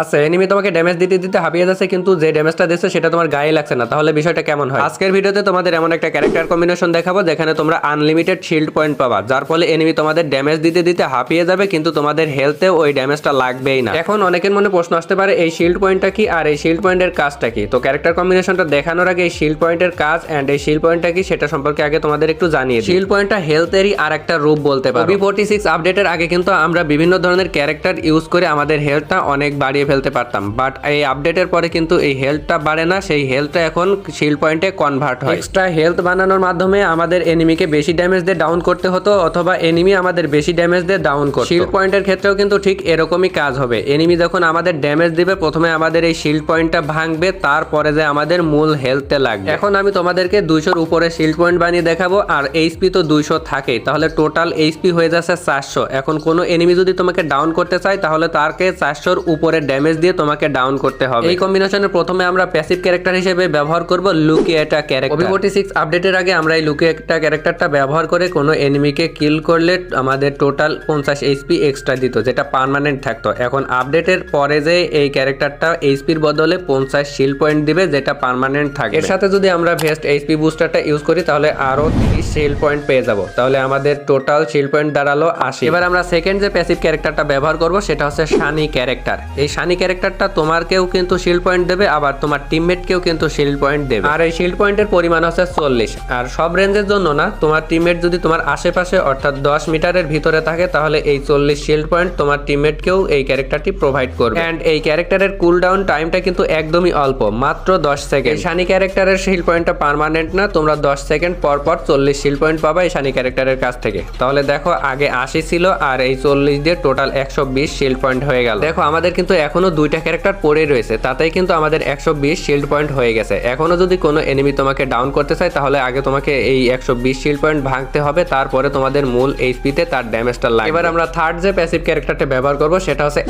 আচ্ছা, এনিমি তোমাকে ড্যামেজ দিতে দিতে হাঁপিয়ে যাচ্ছে, কিন্তু যে ড্যামেজটা দিচ্ছে সেটা তোমার গায়ে লাগছে না, তাহলে বিষয়টা কেমন হয়? আজকের ভিডিওতে তোমাদের এমন একটা ক্যারেক্টার কম্বিনেশন দেখাবো যেখানে তোমরা আনলিমিটেড শিল্ড পয়েন্ট পাবা, যার ফলে এনিমি তোমাদের ড্যামেজ দিতে দিতে হাঁপিয়ে যাবে, কিন্তু তোমাদের হেলথে ওই ড্যামেজটা লাগবেই না। এখন অনেকের মনে প্রশ্ন আসতে পারে, এই শিল্ড পয়েন্টটা কি আর এই শিল্ড পয়েন্টের কাজটা কি? তো ক্যারেক্টার কম্বিনেশনটা দেখানোর আগে এই শিল্ড পয়েন্টের কাজ এন্ড এই শিল্ড পয়েন্টটা কি সেটা সম্পর্কে আগে তোমাদের একটু জানিয়ে দিই। শিল্ড পয়েন্টটা হেলথেরই আর একটা রূপ বলতে পারো। OB46 আপডেটের আগে কিন্তু আমরা বিভিন্ন ধরনের ক্যারেক্টার ইউজ করে আমাদের হেলথটা অনেক বাড়িয়ে ফেলতে পারতাম, বাট এই আপডেটের পরে কিন্তু এই হেলথটা বাড়ে না, সেই হেলথটা এখন শিল্ড পয়েন্টে কনভার্ট হয়। এক্সট্রা হেলথ বানানোর মাধ্যমে আমাদের এনিমিকে বেশি ড্যামেজ দিয়ে ডাউন করতে হতো, অথবা এনিমি আমাদের বেশি ড্যামেজ দিয়ে ডাউন করতো। শিল্ড পয়েন্টের ক্ষেত্রেও কিন্তু ঠিক এরকমই কাজ হবে। এনিমি যখন আমাদের ড্যামেজ দিবে, প্রথমে আমাদের এই শিল্ড পয়েন্টটা ভাঙবে, তারপরে যে আমাদের মূল হেলথে লাগবে। এখন আমি তোমাদেরকে 200-র উপরে শিল্ড পয়েন্ট বানিয়ে দেখাবো, আর এইচপি তো 200 থাকেই, তাহলে টোটাল এইচপি হয়ে যাচ্ছে 400। এখন কোনো এনিমি যদি তোমাকে ডাউন করতে চায়, তাহলে তারকে 400-র উপরে ড্যামেজ দিয়ে তোমাকে ডাউন করতে হবে। এই কম্বিনেশনের প্রথমে আমরা প্যাসিভ ক্যারেক্টার হিসেবে ব্যবহার করব লুকিয়েটা ক্যারেক্টার। OB46 আপডেটের আগে আমরা এই লুকিয়েটা ক্যারেক্টারটা ব্যবহার করে কোনো এনিমিকে কিল করলে আমাদের টোটাল 50 এইচপি এক্সট্রা দিত, যেটা পার্মানেন্ট থাকতো। এখন আপডেটের পরে যে এই ক্যারেক্টারটা এইচপির বদলে 50 শিল্ড পয়েন্ট দিবে, যেটা পার্মানেন্ট থাকে। এর সাথে যদি আমরা ভেস্ট এইচপি বুস্টারটা ইউজ করি, তাহলে আরো 30 শিল্ড পয়েন্ট পেয়ে যাব, তাহলে আমাদের টোটাল শিল্ড পয়েন্ট দাঁড়ালো 80। এবার আমরা সেকেন্ড যে প্যাসিভ ক্যারেক্টারটা ব্যবহার করব সেটা হচ্ছে শানি ক্যারেক্টার। এই শানি ক্যারেক্টারটা তোমারকেও কিন্তু শিল্ড পয়েন্ট দেবে, আবার তোমার টিমমেটকেও কিন্তু শিল্ড পয়েন্ট দেবে। আর এই শিল্ড পয়েন্টের পরিমাণ হচ্ছে 40। আর সব রেঞ্জের জন্য না, তোমার টিমমেট যদি তোমার আশেপাশে অর্থাৎ 10 মিটারের ভিতরে থাকে, তাহলে এই 40 শিল্ড পয়েন্ট তোমার টিমমেটকেও এই ক্যারেক্টারটি প্রোভাইড করবে। এন্ড এই ক্যারেক্টারের কুলডাউন টাইমটা কিন্তু একদমই অল্প, মাত্র 10 সেকেন্ড। শানি ক্যারেক্টারের শিল্ড পয়েন্টটা পার্মানেন্ট না, তোমরা 10 সেকেন্ড পর পর 40 শিল্ড পয়েন্ট পাবা এই শানি ক্যারেক্টারের কাছ থেকে। তাহলে দেখো, আগে 80 ছিল, আর এই 40 দিয়ে টোটাল 120 শিল্ড পয়েন্ট হয়ে গেল। দেখো, আমাদের কিন্তু এখনো দুইটা ক্যারেক্টার পড়ে রয়েছে, তাতেই কিন্তু আমাদের 120 শিল্ড পয়েন্ট হয়ে গেছে। এখনো যদি কোনো এনিমি তোমাকে ডাউন করতে চায়, তাহলে আগে তোমাকে এই 120 শিল্ড পয়েন্ট ভাঙতে হবে, তারপরে তোমাদের মূল এইচপিতে তার ড্যামেজটা লাগবে। এবার আমরা থার্ড যে প্যাসিভ ক্যারেক্টারটা ব্যবহার করব সেটা হচ্ছে